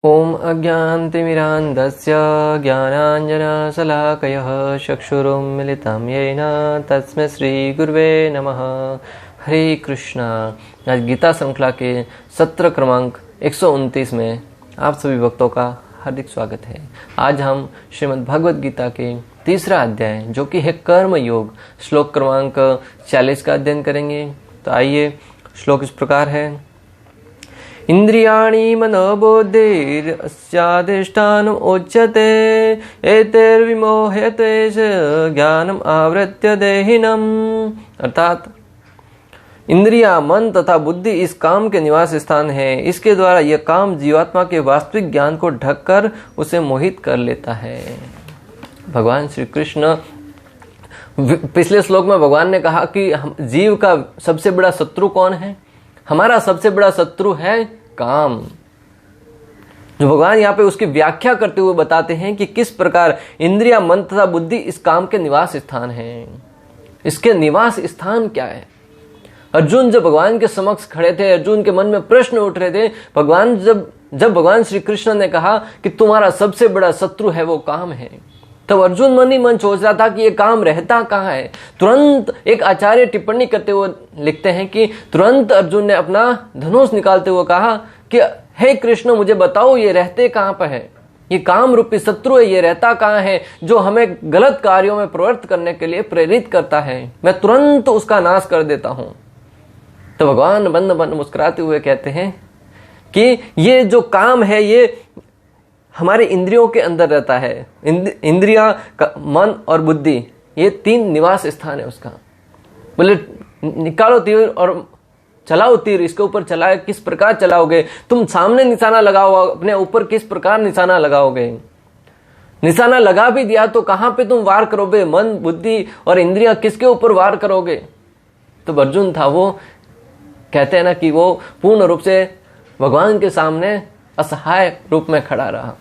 ॐ अज्ञानतिमिरान्धस्य ज्ञानाञ्जनशलाकयः चक्षुरुन्मिलितं येन तस्मै श्रीगुरुवे नमः। हरे कृष्णा। आज गीता श्रृंखला के सत्र क्रमांक 129 में आप सभी भक्तों का हार्दिक स्वागत है। आज हम श्रीमद् भगवद गीता के तीसरा अध्याय जो कि है कर्म योग श्लोक क्रमांक 40 का अध्ययन करेंगे। तो आइए, श्लोक इस प्रकार है। इंद्रियाणि मनोबुद्धिरस्याधिष्ठानम् उच्यते एतैर्विमोह्यते ज्ञानम् आवृत्य देहिनम्। अर्थात इंद्रिया, मन तथा बुद्धि इस काम के निवास स्थान है। इसके द्वारा यह काम जीवात्मा के वास्तविक ज्ञान को ढककर उसे मोहित कर लेता है। भगवान श्री कृष्ण, पिछले श्लोक में भगवान ने कहा कि जीव का सबसे बड़ा शत्रु कौन है? हमारा सबसे बड़ा शत्रु है काम। जो भगवान यहाँ पे उसकी व्याख्या करते हुए बताते हैं कि किस प्रकार इंद्रिया, मन तथा बुद्धि इस काम के निवास स्थान है। इसके निवास स्थान क्या है? अर्जुन जब भगवान के समक्ष खड़े थे, अर्जुन के मन में प्रश्न उठ रहे थे। भगवान जब भगवान श्री कृष्ण ने कहा कि तुम्हारा सबसे बड़ा शत्रु है वो काम है, तब अर्जुन मन ही मन सोच रहा था कि ये काम रहता कहाँ है। तुरंत एक आचार्य टिप्पणी करते हुए लिखते हैं कि तुरंत अर्जुन ने अपना धनुष निकालते हुए कहा कि हे कृष्ण, मुझे बताओ ये रहते कहाँ पर है? ये काम रूपी शत्रु है, ये रहता कहाँ है जो हमें गलत कार्यों में प्रवृत्त करने के लिए प्रेरित करता है? मैं तुरंत उसका नाश कर देता हूं। तो भगवान बंद बंद मुस्कुराते हुए कहते हैं कि ये जो काम है ये हमारे इंद्रियों के अंदर रहता है। इंद्रिया, मन और बुद्धि, ये तीन निवास स्थान है उसका। बोले निकालो तीर और चलाओ तीर, इसके ऊपर चलाए, किस प्रकार चलाओगे? तुम सामने निशाना लगाओ, अपने ऊपर किस प्रकार निशाना लगाओगे? निशाना लगा भी दिया तो कहां पे तुम वार करोगे? मन, बुद्धि और इंद्रिया किसके ऊपर वार करोगे? तो अर्जुन था, वो कहते हैं ना कि वो पूर्ण रूप से भगवान के सामने असहाय रूप में खड़ा रहा।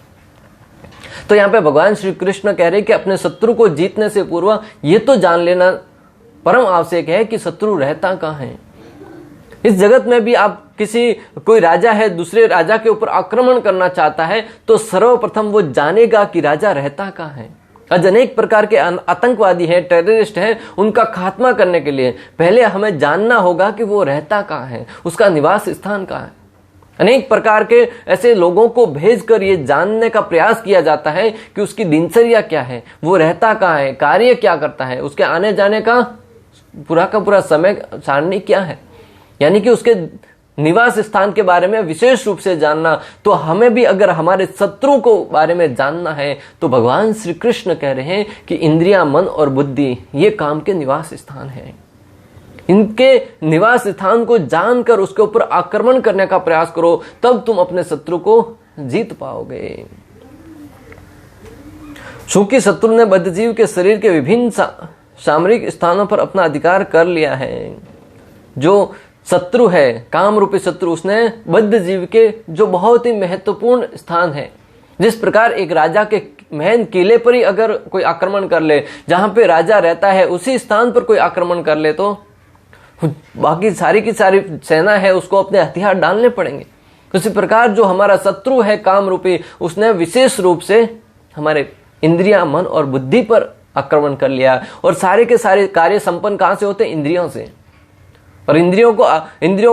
तो यहाँ पे भगवान श्री कृष्ण कह रहे कि अपने शत्रु को जीतने से पूर्व ये तो जान लेना परम आवश्यक है कि शत्रु रहता कहाँ है। इस जगत में भी आप कोई राजा है, दूसरे राजा के ऊपर आक्रमण करना चाहता है तो सर्वप्रथम वो जानेगा कि राजा रहता कहाँ है। आज अनेक प्रकार के आतंकवादी हैं, टेररिस्ट हैं, उनका खात्मा करने के लिए पहले हमें जानना होगा कि वो रहता कहाँ है, उसका निवास स्थान कहाँ है। अनेक प्रकार के ऐसे लोगों को भेजकर ये जानने का प्रयास किया जाता है कि उसकी दिनचर्या क्या है, वो रहता कहाँ है, कार्य क्या करता है, उसके आने जाने का पूरा समय सारणी क्या है, यानी कि उसके निवास स्थान के बारे में विशेष रूप से जानना। तो हमें भी अगर हमारे शत्रु को बारे में जानना है तो भगवान श्री कृष्ण कह रहे हैं कि इंद्रिया, मन और बुद्धि ये काम के निवास स्थान है। इनके निवास स्थान को जानकर उसके ऊपर आक्रमण करने का प्रयास करो, तब तुम अपने शत्रु को जीत पाओगे। चूंकि शत्रु ने बद्धजीव के शरीर के विभिन्न सामरिक स्थानों पर अपना अधिकार कर लिया है। जो शत्रु है, काम रूपी शत्रु, उसने बद्धजीव के जो बहुत ही महत्वपूर्ण स्थान है, जिस प्रकार एक राजा के महल किले पर ही अगर कोई आक्रमण कर ले, जहां पे राजा रहता है उसी स्थान पर कोई आक्रमण कर ले तो बाकी सारी की सारी सेना है उसको अपने हथियार डालने पड़ेंगे। उसी प्रकार जो हमारा शत्रु है काम रूपी, उसने विशेष रूप से हमारे इंद्रिया, मन और बुद्धि पर आक्रमण कर लिया। और सारे के सारे कार्य संपन्न कहां से होते हैं? इंद्रियों से। और इंद्रियों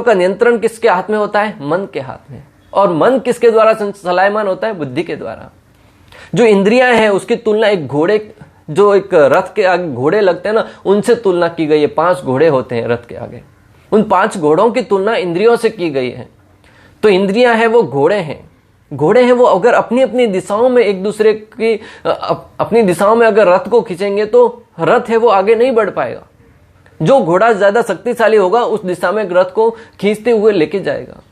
का नियंत्रण किसके हाथ में होता है? मन के हाथ में। और मन किसके द्वारा चलायमान होता है? बुद्धि के द्वारा। जो इंद्रियां हैं उसकी तुलना एक रथ के आगे घोड़े लगते हैं ना, उनसे तुलना की गई है। 5 घोड़े होते हैं रथ के आगे, उन 5 घोड़ों की तुलना इंद्रियों से की गई है। तो इंद्रियां हैं वो घोड़े हैं। वो अगर अपनी अपनी दिशाओं में एक दूसरे की अपनी दिशाओं में अगर रथ को खींचेंगे तो रथ है वो आगे नहीं बढ़ पाएगा। जो घोड़ा ज्यादा शक्तिशाली होगा उस दिशा में रथ को खींचते हुए लेके जाएगा।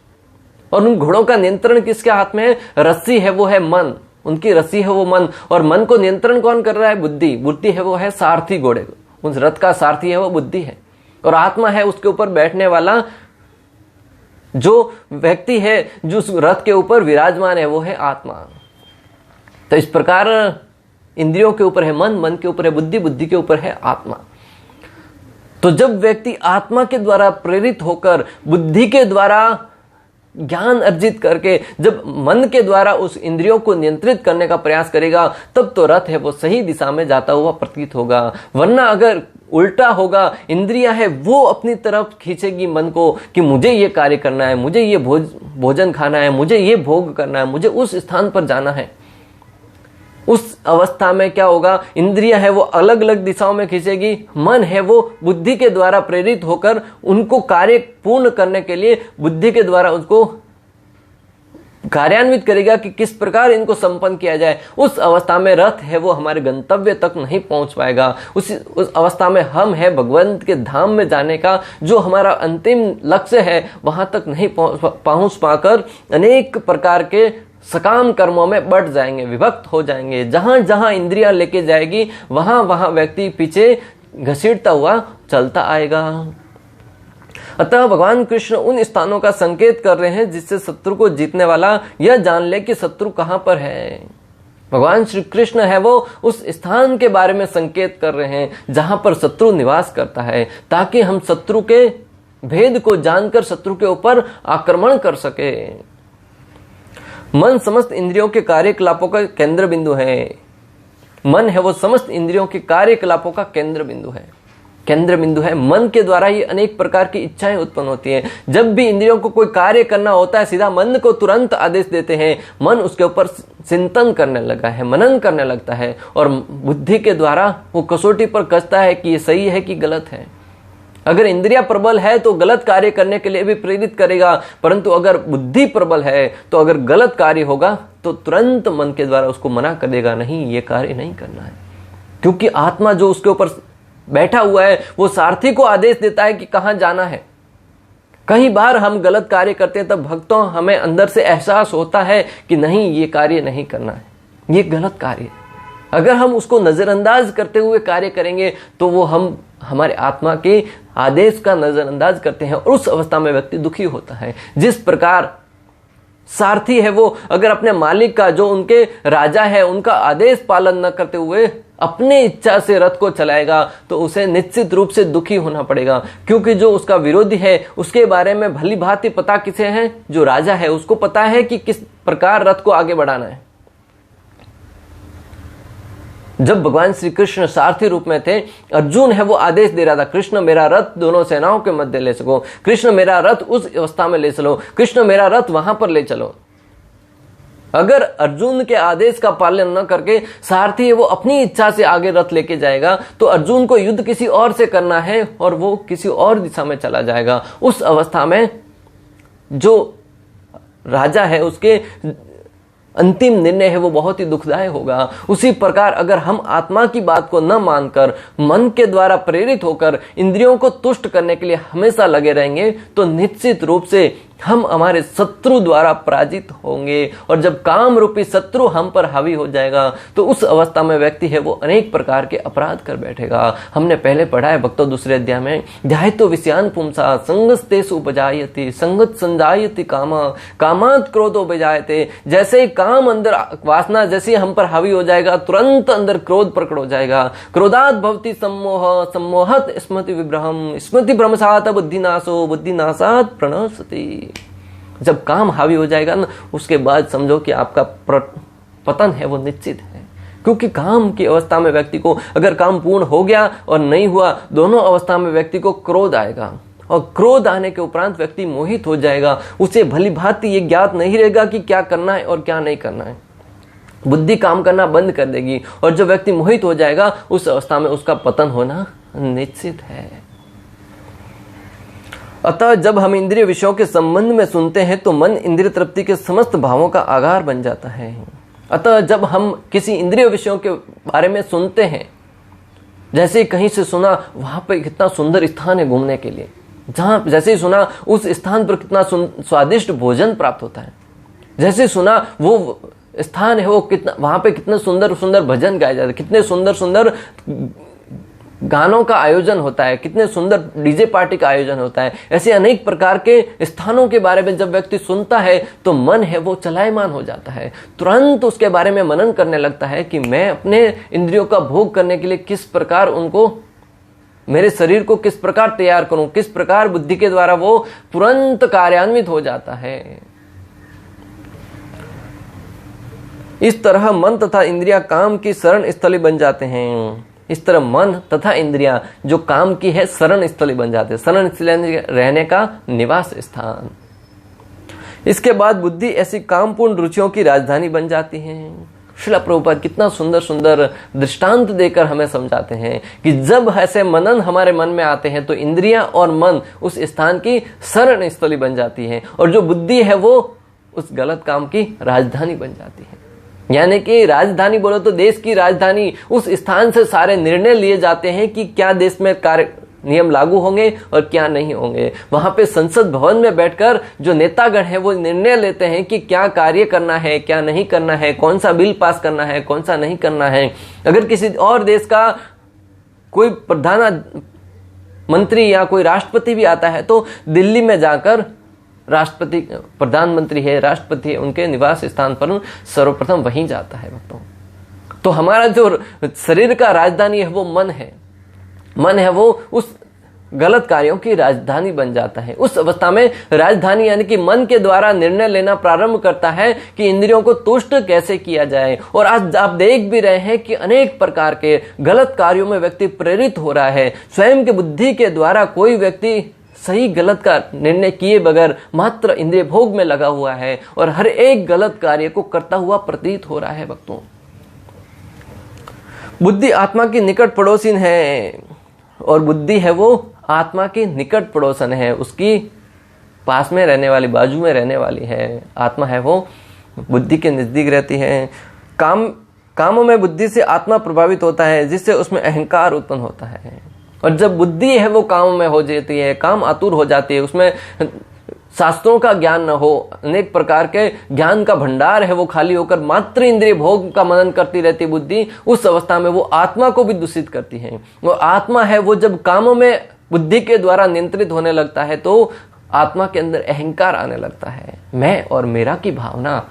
और उन घोड़ों का नियंत्रण किसके हाथ में है? रस्सी है वो है मन, उनकी रस्सी है वो मन। और मन को नियंत्रण कौन कर रहा है? बुद्धि है वो है सारथी घोड़े, उस रथ का सारथी है वो बुद्धि है। और आत्मा है उसके ऊपर बैठने वाला जो व्यक्ति है, जो उस रथ के ऊपर विराजमान है वो है आत्मा। तो इस प्रकार इंद्रियों के ऊपर है मन, मन के ऊपर है बुद्धि, बुद्धि के ऊपर है आत्मा। तो जब व्यक्ति आत्मा के द्वारा प्रेरित होकर बुद्धि के द्वारा ज्ञान अर्जित करके जब मन के द्वारा उस इंद्रियों को नियंत्रित करने का प्रयास करेगा, तब तो रथ है वो सही दिशा में जाता हुआ प्रतीत होगा। वरना अगर उल्टा होगा, इंद्रियां है वो अपनी तरफ खींचेगी मन को कि मुझे ये कार्य करना है, मुझे ये भोजन खाना है, मुझे ये भोग करना है, मुझे उस स्थान पर जाना है। उस अवस्था में क्या होगा, इंद्रियां है वो अलग अलग दिशाओं में खींचेगी, मन है वो बुद्धि के द्वारा प्रेरित होकर उनको कार्य पूर्ण करने के लिए बुद्धि के द्वारा उसको कार्यान्वित करेगा कि किस प्रकार इनको संपन्न किया जाए। उस अवस्था में रथ है वो हमारे गंतव्य तक नहीं पहुंच पाएगा। उस अवस्था में हम है भगवंत के धाम में जाने का जो हमारा अंतिम लक्ष्य है, वहां तक नहीं पहुंच पाकर अनेक प्रकार के सकाम कर्मों में बढ़ जाएंगे, विभक्त हो जाएंगे। जहां जहां इंद्रियां लेके जाएगी वहां वहां व्यक्ति पीछे घसीटता हुआ चलता आएगा। अतः भगवान कृष्ण उन स्थानों का संकेत कर रहे हैं जिससे शत्रु को जीतने वाला यह जान ले कि शत्रु कहां पर है। भगवान श्री कृष्ण है वो उस स्थान के बारे में संकेत कर रहे हैं जहां पर शत्रु निवास करता है, ताकि हम शत्रु के भेद को जानकर शत्रु के ऊपर आक्रमण कर सके। मन समस्त इंद्रियों के कार्यकलापों का केंद्र बिंदु है। मन है वो समस्त इंद्रियों के कार्यकलापों का केंद्र बिंदु है। मन के द्वारा ही अनेक प्रकार की इच्छाएं उत्पन्न होती हैं। जब भी इंद्रियों को कोई कार्य करना होता है, सीधा मन को तुरंत आदेश देते हैं। मन उसके ऊपर चिंतन करने लगा है, मनन करने लगता है और बुद्धि के द्वारा वो कसौटी पर कसता है कि ये सही है कि गलत है। अगर इंद्रिया प्रबल है तो गलत कार्य करने के लिए भी प्रेरित करेगा, परंतु अगर बुद्धि प्रबल है तो अगर गलत कार्य होगा तो तुरंत मन के द्वारा उसको मना कर देगा, नहीं ये कार्य नहीं करना है। क्योंकि आत्मा जो उसके ऊपर बैठा हुआ है वो सारथी को आदेश देता है कि कहां जाना है। कई बार हम गलत कार्य करते हैं, तब भक्तों हमें अंदर से एहसास होता है कि नहीं ये कार्य नहीं करना है, ये गलत कार्य है। अगर हम उसको नजरअंदाज करते हुए कार्य करेंगे तो वो हम हमारे आत्मा के आदेश का नजरअंदाज करते हैं और उस अवस्था में व्यक्ति दुखी होता है। जिस प्रकार सारथी है वो अगर अपने मालिक का, जो उनके राजा है, उनका आदेश पालन न करते हुए अपने इच्छा से रथ को चलाएगा तो उसे निश्चित रूप से दुखी होना पड़ेगा, क्योंकि जो उसका विरोधी है उसके बारे में भली भांति पता किसे है, जो राजा है उसको पता है कि किस प्रकार रथ को आगे बढ़ाना है। जब भगवान श्री कृष्ण सारथी रूप में थे, अर्जुन है वो आदेश दे रहा था, कृष्ण मेरा रथ दोनों सेनाओं के मध्य ले सको, कृष्ण मेरा रथ उस अवस्था में ले चलो, कृष्ण मेरा रथ वहां पर ले चलो। अगर अर्जुन के आदेश का पालन न करके सारथी है वो अपनी इच्छा से आगे रथ लेके जाएगा तो अर्जुन को युद्ध किसी और से करना है और वो किसी और दिशा में चला जाएगा। उस अवस्था में जो राजा है उसके अंतिम निर्णय है वो बहुत ही दुखदायक होगा। उसी प्रकार अगर हम आत्मा की बात को न मानकर मन के द्वारा प्रेरित होकर इंद्रियों को तुष्ट करने के लिए हमेशा लगे रहेंगे तो निश्चित रूप से हम हमारे शत्रु द्वारा पराजित होंगे। और जब काम रूपी शत्रु हम पर हावी हो जाएगा तो उस अवस्था में व्यक्ति है वो अनेक प्रकार के अपराध कर बैठेगा। हमने पहले पढ़ा है भक्तों दूसरे अध्याय में, ध्यायतो विषयान पुंसा संगस्तेषु उपजायते संगत संजायते कामात् क्रोधो बजायते। जैसे ही काम अंदर वासना जैसे हम पर हावी हो जाएगा तुरंत अंदर क्रोध प्रकट हो जाएगा। क्रोधात् भवति सम्मोह सम्मोहत स्मृति विभ्रम स्मृति भ्रमसात् बुद्धिनाशो बुद्धिनाशात् प्रणश्यति। जब काम हावी हो जाएगा ना उसके बाद समझो कि आपका पतन है वो निश्चित है। क्योंकि काम की अवस्था में व्यक्ति को अगर काम पूर्ण हो गया और नहीं हुआ, दोनों अवस्था में व्यक्ति को क्रोध आएगा और क्रोध आने के उपरांत व्यक्ति मोहित हो जाएगा। उसे भली भांति ये ज्ञात नहीं रहेगा कि क्या करना है और क्या नहीं करना है। बुद्धि काम करना बंद कर देगी और जब व्यक्ति मोहित हो जाएगा उस अवस्था में उसका पतन होना निश्चित है। अतः जब हम इंद्रिय विषयों के संबंध में सुनते हैं तो मन इंद्रिय तृप्ति के समस्त भावों का आधार बन जाता है। अतः जब हम किसी इंद्रिय विषयों के बारे में सुनते हैं, जैसे ही कहीं से सुना वहां पर कितना सुंदर स्थान है घूमने के लिए, जहां जैसे ही सुना उस स्थान पर कितना स्वादिष्ट भोजन प्राप्त होता है, जैसे सुना वो स्थान है वो कितना, वहां पे कितने सुंदर सुंदर भजन गाए जाते हैं, कितने सुंदर सुंदर गानों का आयोजन होता है, कितने सुंदर डीजे पार्टी का आयोजन होता है। ऐसे अनेक प्रकार के स्थानों के बारे में जब व्यक्ति सुनता है तो मन है वो चलायमान हो जाता है, तुरंत उसके बारे में मनन करने लगता है कि मैं अपने इंद्रियों का भोग करने के लिए किस प्रकार उनको मेरे शरीर को किस प्रकार तैयार करूं, किस प्रकार बुद्धि के द्वारा वो तुरंत कार्यान्वित हो जाता है। इस तरह मन तथा इंद्रियां काम की शरण स्थली बन जाते हैं। इस तरह मन तथा इंद्रियां जो काम की है शरण स्थली बन जाते हैं, शरण स्थली रहने का निवास स्थान। इसके बाद बुद्धि ऐसी कामपूर्ण रुचियों की राजधानी बन जाती है। श्रील प्रभुपाद कितना सुंदर सुंदर दृष्टांत देकर हमें समझाते हैं कि जब ऐसे मनन हमारे मन में आते हैं तो इंद्रियां और मन उस स्थान की शरण स्थली बन जाती है, और जो बुद्धि है वो उस गलत काम की राजधानी बन जाती है। यानी कि राजधानी बोलो तो देश की राजधानी, उस स्थान से सारे निर्णय लिए जाते हैं कि क्या देश में कार्य नियम लागू होंगे और क्या नहीं होंगे। वहां पे संसद भवन में बैठकर जो नेतागण हैं वो निर्णय लेते हैं कि क्या कार्य करना है, क्या नहीं करना है, कौन सा बिल पास करना है, कौन सा नहीं करना है। अगर किसी और देश का कोई प्रधानमंत्री या कोई राष्ट्रपति भी आता है तो दिल्ली में जाकर राष्ट्रपति, प्रधानमंत्री है, राष्ट्रपति है, उनके निवास स्थान पर सर्वप्रथम वहीं जाता है भक्तों। तो हमारा जो शरीर का राजधानी है वो मन है। मन है वो उस गलत कार्यों की राजधानी बन जाता है। उस अवस्था में राजधानी यानी कि मन के द्वारा निर्णय लेना प्रारंभ करता है कि इंद्रियों को तुष्ट कैसे किया जाए। और आज आप देख भी रहे हैं कि अनेक प्रकार के गलत कार्यों में व्यक्ति प्रेरित हो रहा है। स्वयं की बुद्धि के द्वारा कोई व्यक्ति सही गलत का निर्णय किए बगैर मात्र इंद्रिय भोग में लगा हुआ है और हर एक गलत कार्य को करता हुआ प्रतीत हो रहा है भक्तों। बुद्धि आत्मा की निकट पड़ोसिन है, और बुद्धि है वो आत्मा की निकट पड़ोसन है, उसकी पास में रहने वाली, बाजू में रहने वाली है। आत्मा है वो बुद्धि के नजदीक रहती है। कामों में बुद्धि से आत्मा प्रभावित होता है, जिससे उसमें अहंकार उत्पन्न होता है। और जब बुद्धि है वो काम में हो जाती है, काम आतुर हो जाती है, उसमें शास्त्रों का ज्ञान न हो, अनेक प्रकार के ज्ञान का भंडार है वो खाली होकर मात्र इंद्रिय भोग का मनन करती रहती बुद्धि, उस अवस्था में वो आत्मा को भी दूषित करती है। वो आत्मा है वो जब कामों में बुद्धि के द्वारा नियंत्रित होने लगता है तो आत्मा के अंदर अहंकार आने लगता है, मैं और मेरा की भावना,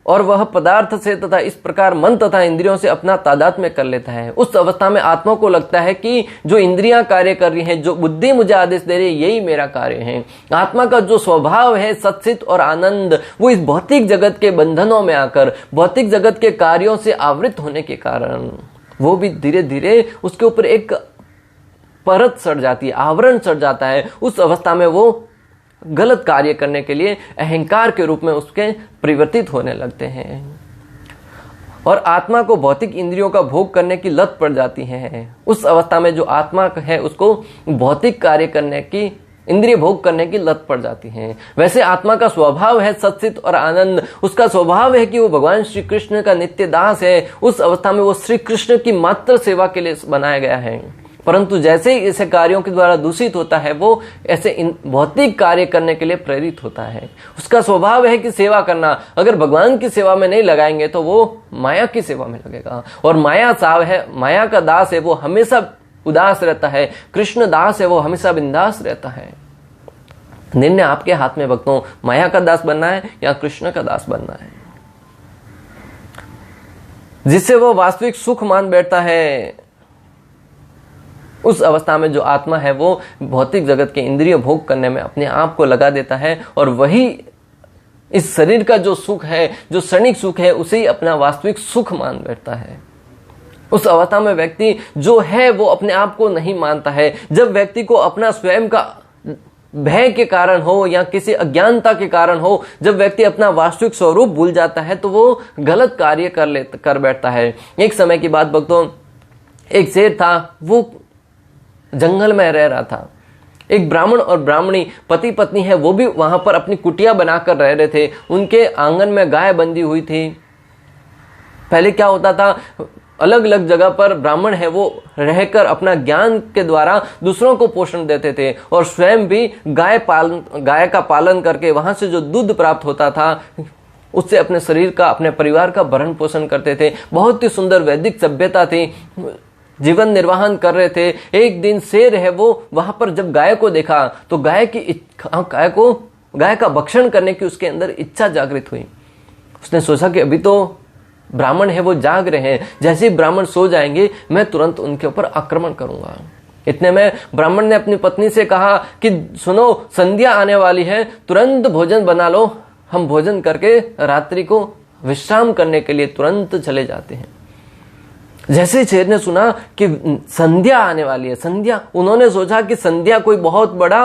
वह पदार्थ से तथा इस प्रकार मन तथा इंद्रियों से अपना तादात्म्य कर लेता है। उस अवस्था में आत्मा को लगता है कि जो इंद्रियां कार्य कर रही हैं, जो बुद्धि मुझे आदेश दे रही है, यही मेरा कार्य है। आत्मा का जो स्वभाव है सच्चित और आनंद, वो इस भौतिक जगत के बंधनों में आकर, भौतिक जगत के कार्यों से आवृत होने के कारण वो भी धीरे धीरे उसके ऊपर एक परत सड़ जाती है, आवरण सड़ जाता है। उस अवस्था में वो गलत कार्य करने के लिए अहंकार के रूप में उसके परिवर्तित होने लगते हैं और आत्मा को भौतिक इंद्रियों का भोग करने की लत पड़ जाती है। उस अवस्था में जो आत्मा है उसको भौतिक कार्य करने की, इंद्रिय भोग करने की लत पड़ जाती है। वैसे आत्मा का स्वभाव है सच्चित और आनंद, उसका स्वभाव है कि वो भगवान श्री कृष्ण का नित्य दास है। उस अवस्था में वो श्री कृष्ण की मात्र सेवा के लिए बनाया गया है। परंतु जैसे ही ऐसे कार्यों के द्वारा दूषित होता है वो ऐसे भौतिक कार्य करने के लिए प्रेरित होता है। उसका स्वभाव है कि सेवा करना, अगर भगवान की सेवा में नहीं लगाएंगे तो वो माया की सेवा में लगेगा। और माया साव है, माया का दास है, वो हमेशा उदास रहता है। कृष्ण दास है, वो हमेशा बिंदास रहता है। निर्णय आपके हाथ में भक्तों, माया का दास बनना है या कृष्ण का दास बनना है, जिससे वो वास्तविक सुख मान बैठता है। उस अवस्था में जो आत्मा है वो भौतिक जगत के इंद्रिय भोग करने में अपने आप को लगा देता है और वही इस शरीर का जो सुख है, जो क्षणिक सुख है, उसे ही अपना वास्तविक सुख मान बैठता है। उस अवस्था में व्यक्ति जो है वो अपने आप को नहीं मानता है। जब व्यक्ति को अपना स्वयं का भय के कारण हो या किसी अज्ञानता के कारण हो, जब व्यक्ति अपना वास्तविक स्वरूप भूल जाता है तो वो गलत कार्य कर बैठता है। एक समय की बात भक्तों, एक शेर था, वो जंगल में रह रहा था। एक ब्राह्मण और ब्राह्मणी पति पत्नी है, वो भी वहां पर अपनी कुटिया बनाकर रह रहे थे। उनके आंगन में गाय बंधी हुई थी। पहले क्या होता था, अलग अलग जगह पर ब्राह्मण है वो रहकर अपना ज्ञान के द्वारा दूसरों को पोषण देते थे और स्वयं भी गाय का पालन करके वहां से जो दूध प्राप्त होता था उससे अपने शरीर का, अपने परिवार का भरण पोषण करते थे। बहुत ही सुंदर वैदिक सभ्यता थी, जीवन निर्वाहन कर रहे थे। एक दिन शेर है वो वहां पर जब गाय को देखा तो गाय का भक्षण करने की उसके अंदर इच्छा जागृत हुई। उसने सोचा कि अभी तो ब्राह्मण है वो जाग रहे हैं, जैसे ही ब्राह्मण सो जाएंगे मैं तुरंत उनके ऊपर आक्रमण करूंगा। इतने में ब्राह्मण ने अपनी पत्नी से कहा कि सुनो, संध्या आने वाली है, तुरंत भोजन बना लो। हम भोजन करके रात्रि को विश्राम करने के लिए तुरंत चले जाते हैं। जैसे ही शेर ने सुना कि संध्या आने वाली है, संध्या, उन्होंने सोचा कि संध्या कोई बहुत बड़ा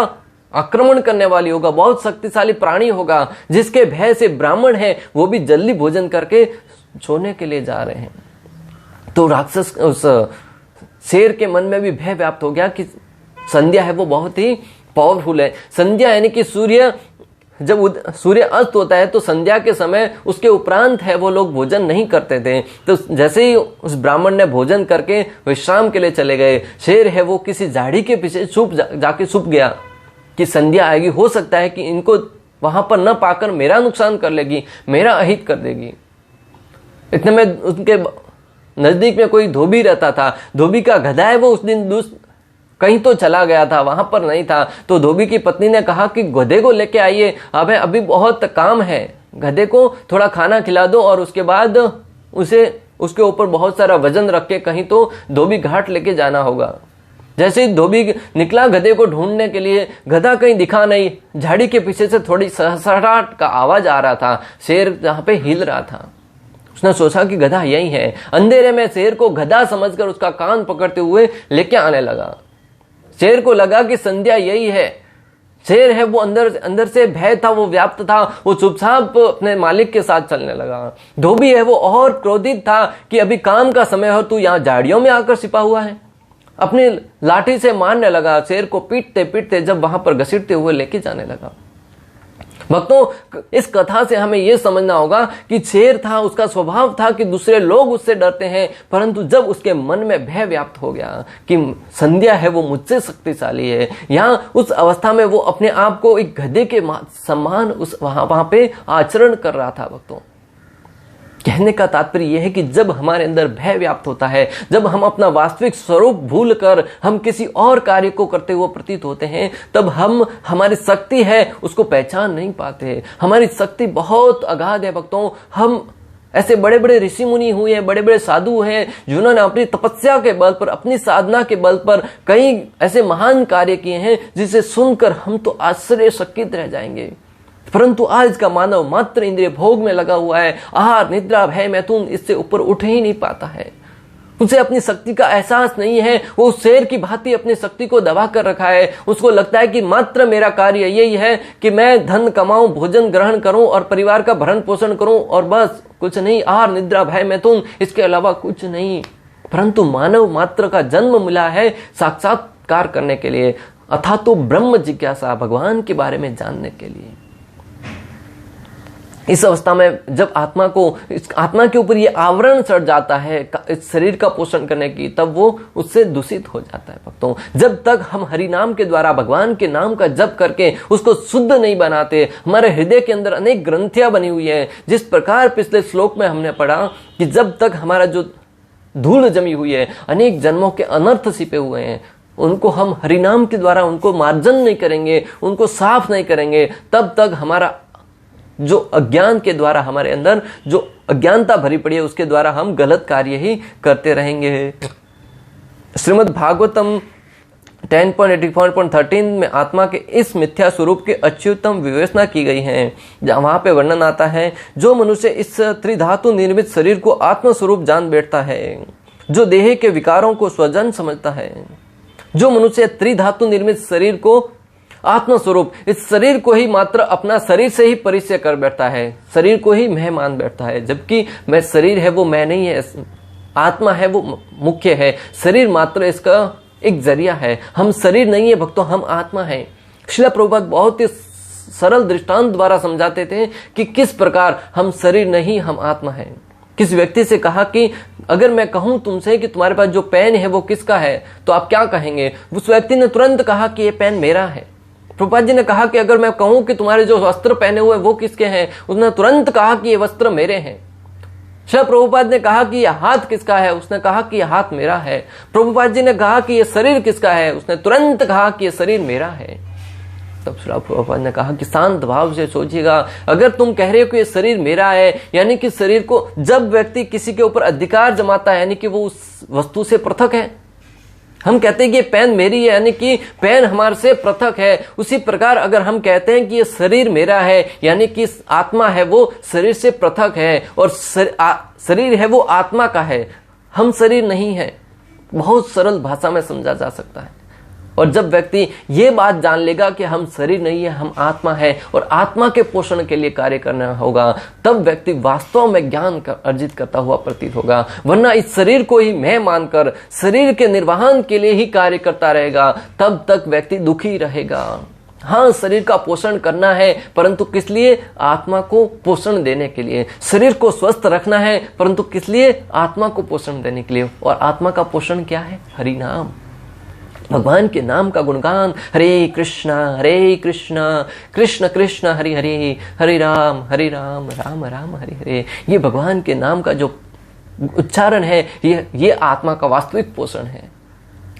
आक्रमण करने वाली होगा, बहुत शक्तिशाली प्राणी होगा, जिसके भय से ब्राह्मण है वो भी जल्दी भोजन करके सोने के लिए जा रहे हैं। तो राक्षस उस शेर के मन में भी भय व्याप्त हो गया कि संध्या है वो बहुत ही पावरफुल है। संध्या यानी कि सूर्य, जब सूर्य अस्त होता है तो संध्या के समय उसके उपरांत है वो लोग भोजन नहीं करते थे। तो जैसे ही उस ब्राह्मण ने भोजन करके विश्राम के लिए चले गए, शेर है वो किसी झाड़ी के पीछे जाके छुप गया कि संध्या आएगी, हो सकता है कि इनको वहां पर न पाकर मेरा नुकसान कर लेगी, मेरा अहित कर देगी। इतने में उनके नजदीक में कोई धोबी रहता था। धोबी का गधा है वो उस दिन कहीं तो चला गया था, वहां पर नहीं था। तो धोबी की पत्नी ने कहा कि गधे को लेके आइए, अभी बहुत काम है, गधे को थोड़ा खाना खिला दो और उसके बाद उसके ऊपर बहुत सारा वजन रख के कहीं तो धोबी घाट लेके जाना होगा। जैसे ही धोबी निकला गधे को ढूंढने के लिए, गधा कहीं दिखा नहीं। झाड़ी के पीछे से थोड़ी सहसराहट का आवाज आ रहा था, शेर जहां पे हिल रहा था। उसने सोचा कि गधा यही है। अंधेरे में शेर को गधा समझकर उसका कान पकड़ते हुए लेके आने लगा। शेर को लगा कि संध्या यही है। शेर है वो अंदर से भय था, वो व्याप्त था, वो चुपचाप अपने मालिक के साथ चलने लगा। धोबी है वो और क्रोधित था कि अभी काम का समय हो, तू यहाँ झाड़ियों में आकर छिपा हुआ है। अपनी लाठी से मारने लगा, शेर को पीटते पीटते जब वहां पर घसीटते हुए लेके जाने लगा। भक्तों, इस कथा से हमें यह समझना होगा कि शेर था, उसका स्वभाव था कि दूसरे लोग उससे डरते हैं, परंतु जब उसके मन में भय व्याप्त हो गया कि संध्या है वो मुझसे शक्तिशाली है, यहां उस अवस्था में वो अपने आप को एक गधे के समान उस वहां पे आचरण कर रहा था। भक्तों, कहने का तात्पर्य यह है कि जब हमारे अंदर भय व्याप्त होता है, जब हम अपना वास्तविक स्वरूप भूलकर हम किसी और कार्य को करते हुए प्रतीत होते हैं, तब हमारी शक्ति है उसको पहचान नहीं पाते। हमारी शक्ति बहुत अगाध है भक्तों। हम ऐसे बड़े बड़े ऋषि मुनि हुए हैं, बड़े बड़े साधु हैं, जिन्होंने अपनी तपस्या के बल पर, अपनी साधना के बल पर कई ऐसे महान कार्य किए हैं जिसे सुनकर हम तो आश्चर्यचकित रह जाएंगे। परंतु आज का मानव मात्र इंद्रिय भोग में लगा हुआ है। आहार, निद्रा, भय, मैथुन, इससे ऊपर उठ ही नहीं पाता है। उसे अपनी शक्ति का एहसास नहीं है। वो शेर की भांति अपनी शक्ति को दबा कर रखा है। उसको लगता है कि मात्र मेरा कार्य यही है कि मैं धन कमाऊं, भोजन ग्रहण करूं और परिवार का भरण पोषण करूं और बस, कुछ नहीं। आहार, निद्रा, भय, मैथुन, इसके अलावा कुछ नहीं। परंतु मानव मात्र का जन्म मिला है साक्षात्कार करने के लिए, अथा तो ब्रह्म जिज्ञासा, भगवान के बारे में जानने के लिए। इस अवस्था में जब आत्मा के ऊपर ये आवरण चढ़ जाता है इस शरीर का पोषण करने की, तब वो उससे दूषित हो जाता है। भक्तों, जब तक हम हरि नाम के द्वारा, भगवान के नाम का जप करके उसको शुद्ध नहीं बनाते, हमारे हृदय के अंदर अनेक ग्रंथियां बनी हुई है। जिस प्रकार पिछले श्लोक में हमने पढ़ा कि जब तक हमारा जो धूल जमी हुई है, अनेक जन्मों के अनर्थ छिपे हुए हैं, उनको हम हरिनाम के द्वारा उनको मार्जन नहीं करेंगे, उनको साफ नहीं करेंगे, तब तक हमारा जो अज्ञान के द्वारा हमारे अंदर जो अज्ञानता भरी पड़ी है, उसके द्वारा हम गलत कार्य ही करते रहेंगे। श्रीमद् भागवतम 10.84.13 में आत्मा के इस मिथ्या स्वरूप के अच्युतम विवेचना की गई है। वहां पे वर्णन आता है, जो मनुष्य इस त्रिधातु निर्मित शरीर को आत्म स्वरूप जान बैठता है, जो देह के विकारों को स्वजन समझता है, जो मनुष्य त्रिधातु निर्मित शरीर को आत्म स्वरूप, इस शरीर को ही मात्र अपना शरीर से ही परिचय कर बैठता है, शरीर को ही मैं मान बैठता है, जबकि मैं शरीर है वो मैं नहीं है, आत्मा है वो मुख्य है, शरीर मात्र इसका एक जरिया है। हम शरीर नहीं है भक्तों, हम आत्मा है। श्रील प्रभुपाद बहुत ही सरल दृष्टांत द्वारा समझाते थे कि किस प्रकार हम शरीर नहीं, हम आत्मा है। किस व्यक्ति से कहा कि अगर मैं कहूं तुमसे कि तुम्हारे पास जो पेन है वो किसका है, तो आप क्या कहेंगे? उस व्यक्ति ने तुरंत कहा कि ये पेन मेरा है। प्रभुपाद जी ने कहा कि अगर मैं कहूं कि तुम्हारे जो वस्त्र पहने हुए वो किसके हैं, उसने तुरंत कहा कि ये वस्त्र मेरे हैं। श्री प्रभुपाद ने कहा कि यह हाथ किसका है, उसने कहा कि यह हाथ मेरा है। प्रभुपाद जी ने कहा कि यह शरीर किसका है, उसने तुरंत कहा कि यह शरीर मेरा है। तब श्रील प्रभुपाद ने कहा कि शांत भाव से सोचिएगा, अगर तुम कह रहे हो कि ये शरीर मेरा है, यानी कि शरीर को जब व्यक्ति किसी के ऊपर अधिकार जमाता है यानी कि वो उस वस्तु से पृथक है। हम कहते हैं कि ये पेन मेरी है यानी कि पेन हमारे से पृथक है। उसी प्रकार अगर हम कहते हैं कि ये शरीर मेरा है यानी कि आत्मा है वो शरीर से पृथक है, और शरीर है वो आत्मा का है, हम शरीर नहीं है। बहुत सरल भाषा में समझा जा सकता है। और जब व्यक्ति ये बात जान लेगा कि हम शरीर नहीं है, हम आत्मा है और आत्मा के पोषण के लिए कार्य करना होगा, तब व्यक्ति वास्तव में ज्ञान अर्जित करता हुआ प्रतीत होगा। वरना इस शरीर को ही मैं मानकर शरीर के निर्वहन के लिए ही कार्य करता रहेगा, तब तक व्यक्ति दुखी रहेगा। हाँ, शरीर का पोषण करना है, परंतु किस लिए? आत्मा को पोषण देने के लिए। शरीर को स्वस्थ रखना है, परंतु किस लिए? आत्मा को पोषण देने के लिए। और आत्मा का पोषण क्या है? हरि नाम, भगवान के नाम का गुणगान। हरे कृष्ण कृष्ण कृष्ण हरि हरे, हरे राम राम राम हरे हरे। ये भगवान के नाम का जो उच्चारण है, ये आत्मा का वास्तविक पोषण है।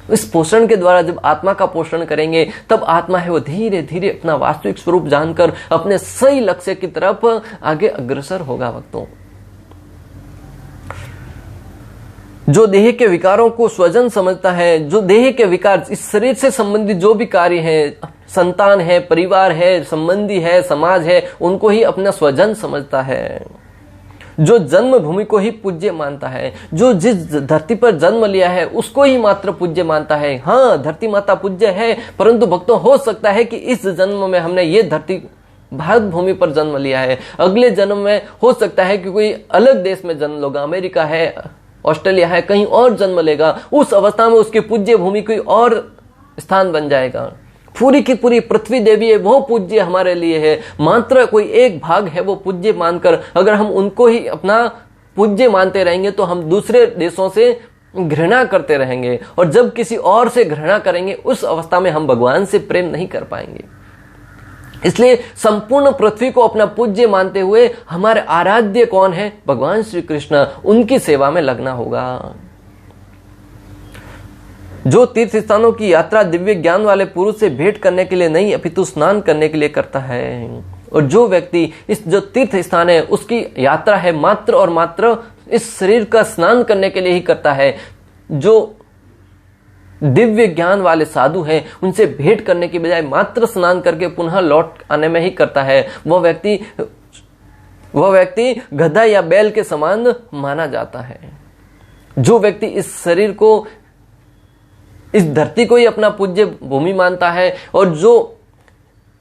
इस पोषण के द्वारा जब आत्मा का पोषण करेंगे, तब आत्मा है वो धीरे धीरे अपना वास्तविक स्वरूप जानकर अपने सही लक्ष्य की तरफ आगे अग्रसर होगा। भक्तों, जो देह के विकारों को स्वजन समझता है, जो देह के विकार, इस शरीर से संबंधित जो भी कार्य है, संतान है, परिवार है, संबंधी है, समाज है, उनको ही अपना स्वजन समझता है। जो जन्मभूमि को ही पूज्य मानता है, जो जिस धरती पर जन्म लिया है उसको ही मात्र पूज्य मानता है। हाँ, धरती माता पूज्य है, परंतु भक्तों हो सकता है कि इस जन्म में हमने ये धरती भारत भूमि पर जन्म लिया है, अगले जन्म में हो सकता है कि कोई अलग देश में जन्म लेगा, अमेरिका है, ऑस्ट्रेलिया है, कहीं और जन्म लेगा। उस अवस्था में उसकी पूज्य भूमि कोई और स्थान बन जाएगा। पूरी की पूरी पृथ्वी देवी है वो पूज्य हमारे लिए है, मात्र कोई एक भाग है वो पूज्य मानकर अगर हम उनको ही अपना पूज्य मानते रहेंगे तो हम दूसरे देशों से घृणा करते रहेंगे, और जब किसी और से घृणा करेंगे उस अवस्था में हम भगवान से प्रेम नहीं कर पाएंगे। इसलिए संपूर्ण पृथ्वी को अपना पूज्य मानते हुए हमारे आराध्य कौन है? भगवान श्री कृष्ण, उनकी सेवा में लगना होगा। जो तीर्थ स्थानों की यात्रा दिव्य ज्ञान वाले पुरुष से भेंट करने के लिए नहीं अपितु स्नान करने के लिए करता है, और जो व्यक्ति इस जो तीर्थ स्थान है उसकी यात्रा है मात्र और मात्र इस शरीर का स्नान करने के लिए ही करता है, जो दिव्य ज्ञान वाले साधु हैं उनसे भेंट करने की बजाय मात्र स्नान करके पुनः लौट आने में ही करता है, वह व्यक्ति गधा या बैल के समान माना जाता है। जो व्यक्ति इस शरीर को, इस धरती को ही अपना पूज्य भूमि मानता है और जो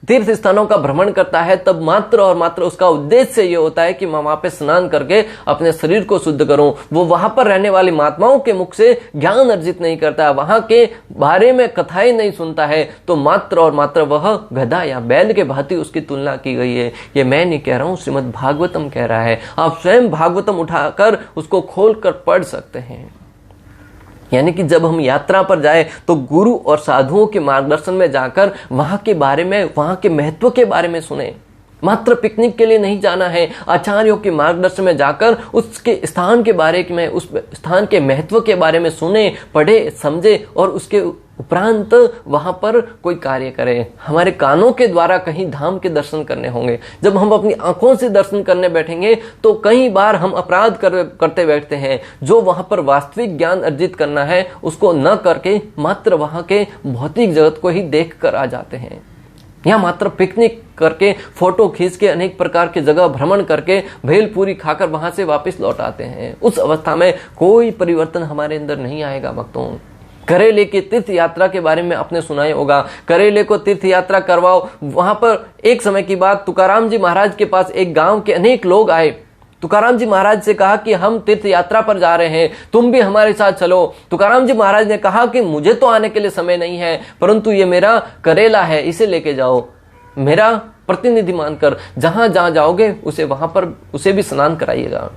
तीर्थ स्थानों का भ्रमण करता है, तब मात्र और मात्र उसका उद्देश्य ये होता है कि मैं वहां पे स्नान करके अपने शरीर को शुद्ध करूं। वो वहां पर रहने वाली महात्माओं के मुख से ज्ञान अर्जित नहीं करता है, वहां के बारे में कथाएं नहीं सुनता है, तो मात्र और मात्र वह गधा या बैल के भांति उसकी तुलना की गई है। ये मैं नहीं कह रहा हूं, श्रीमद् भागवतम कह रहा है। आप स्वयं भागवतम उठाकर उसको खोल कर पढ़ सकते हैं। यानी कि जब हम यात्रा पर जाए तो गुरु और साधुओं के मार्गदर्शन में जाकर वहां के बारे में, वहां के महत्व के बारे में सुने। मात्र पिकनिक के लिए नहीं जाना है, आचार्यों के मार्गदर्शन में जाकर उसके स्थान के बारे में, उस स्थान के महत्व के बारे में सुने, पढ़े, समझे और उसके उपरांत वहां पर कोई कार्य करे। हमारे कानों के द्वारा कहीं धाम के दर्शन करने होंगे। जब हम अपनी आंखों से दर्शन करने बैठेंगे तो कई बार हम अपराध करते बैठते हैं। जो वहां पर वास्तविक ज्ञान अर्जित करना है उसको न करके मात्र वहां के भौतिक जगत को ही देख कर आ जाते हैं, या मात्र पिकनिक करके, फोटो खींच के, अनेक प्रकार की जगह भ्रमण करके, भेलपूरी खाकर वहां से वापस लौट आते हैं। उस अवस्था में कोई परिवर्तन हमारे अंदर नहीं आएगा। भक्तों, करेले की तीर्थ यात्रा के बारे में आपने सुना ही होगा। करेले को तीर्थ यात्रा करवाओ। वहां पर एक समय की बात, तुकाराम जी महाराज के पास एक गांव के अनेक लोग आए। तुकाराम जी महाराज से कहा कि हम तीर्थ यात्रा पर जा रहे हैं, तुम भी हमारे साथ चलो। तुकाराम जी महाराज ने कहा कि मुझे तो आने के लिए समय नहीं है, परंतु ये मेरा करेला है, इसे लेके जाओ, मेरा प्रतिनिधि मानकर जहां जहां जाओगे उसे वहां पर उसे भी स्नान कराइएगा।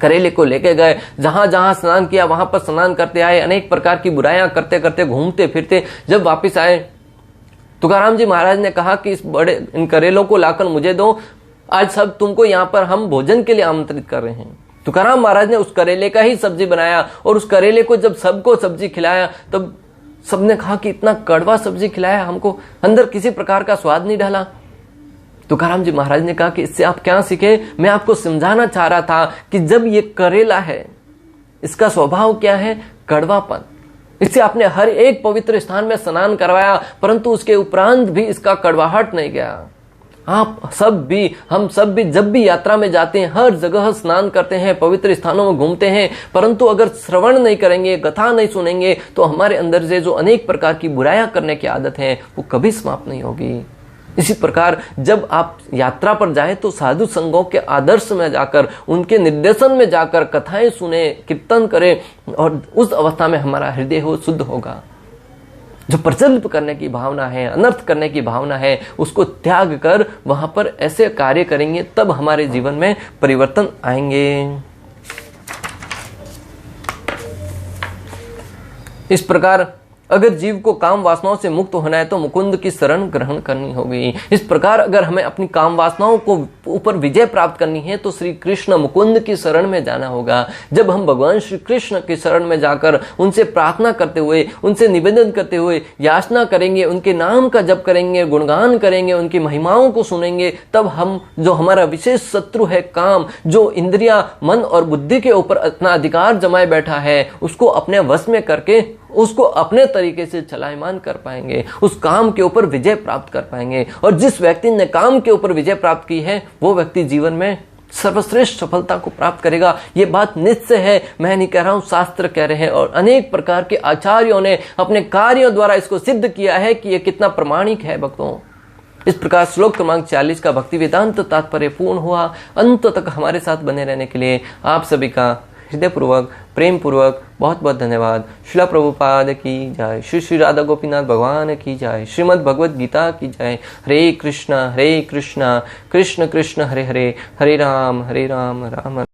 करेले को लेके गए, जहां जहां स्नान किया वहां पर स्नान करते आए, अनेक प्रकार की बुराइयां करते करते घूमते फिरते जब वापिस आए, तुकाराम जी महाराज ने कहा कि इन करेलों को लाकर मुझे दो, आज सब तुमको यहाँ पर हम भोजन के लिए आमंत्रित कर रहे हैं। तुकाराम महाराज ने उस करेले का ही सब्जी बनाया और उस करेले को जब सबको सब्जी खिलाया तब सबने कहा कि इतना कड़वा सब्जी खिलाया हमको, अंदर किसी प्रकार का स्वाद नहीं डाला। तुकाराम जी महाराज ने कहा कि इससे आप क्या सीखे? मैं आपको समझाना चाह रहा था कि जब ये करेला है, इसका स्वभाव क्या है? कड़वापन। इससे आपने हर एक पवित्र स्थान में स्नान करवाया, परंतु उसके उपरांत भी इसका कड़वाहट नहीं गया। आप सब भी, हम सब भी जब भी यात्रा में जाते हैं, हर जगह स्नान करते हैं, पवित्र स्थानों में घूमते हैं, परंतु अगर श्रवण नहीं करेंगे, कथा नहीं सुनेंगे, तो हमारे अंदर से जो अनेक प्रकार की बुराइयां करने की आदत है वो कभी समाप्त नहीं होगी। इसी प्रकार जब आप यात्रा पर जाएं तो साधु संघों के आदर्श में जाकर, उनके निर्देशन में जाकर कथाएं सुने, कीर्तन करें, और उस अवस्था में हमारा हृदय हो शुद्ध होगा। जो प्रचलित करने की भावना है, अनर्थ करने की भावना है, उसको त्याग कर वहां पर ऐसे कार्य करेंगे, तब हमारे जीवन में परिवर्तन आएंगे। इस प्रकार अगर जीव को काम वासनाओं से मुक्त होना है तो मुकुंद की शरण ग्रहण करनी होगी। इस प्रकार अगर हमें अपनी काम वासनाओं को ऊपर विजय प्राप्त करनी है तो श्री कृष्ण मुकुंद की शरण में जाना होगा। जब हम भगवान श्री कृष्ण की शरण में जाकर उनसे प्रार्थना करते हुए, उनसे निवेदन करते हुए याचना करेंगे, उनके नाम का जप करेंगे, गुणगान करेंगे, उनकी महिमाओं को सुनेंगे, तब हम, जो हमारा विशेष शत्रु है काम, जो इंद्रिया, मन और बुद्धि के ऊपर अपना अधिकार जमाए बैठा है, उसको अपने वश में करके उसको अपने तरीके से चलायमान कर पाएंगे, उस काम के ऊपर विजय प्राप्त कर पाएंगे। और जिस व्यक्ति ने काम के ऊपर विजय प्राप्त की है वो व्यक्ति जीवन में सर्वश्रेष्ठ सफलता को प्राप्त करेगा। ये बात निश्चय है, मैं नहीं कह रहा हूं, शास्त्र कह रहे हैं, और अनेक प्रकार के आचार्यों ने अपने कार्यों द्वारा इसको सिद्ध किया है कि ये कितना प्रमाणिक है भक्तों। इस प्रकार श्लोक क्रमांक 40 का भक्ति वेदांत तात्पर्य पूर्ण हुआ। अंत तक हमारे साथ बने रहने के लिए आप सभी का हृदयपूर्वक, प्रेम पूर्वक बहुत बहुत धन्यवाद। श्रील प्रभुपाद की जय, श्री श्री राधा गोपीनाथ भगवान की जय, श्रीमद् भगवद गीता की जय। हरे कृष्णा कृष्ण कृष्ण हरे हरे, हरे राम राम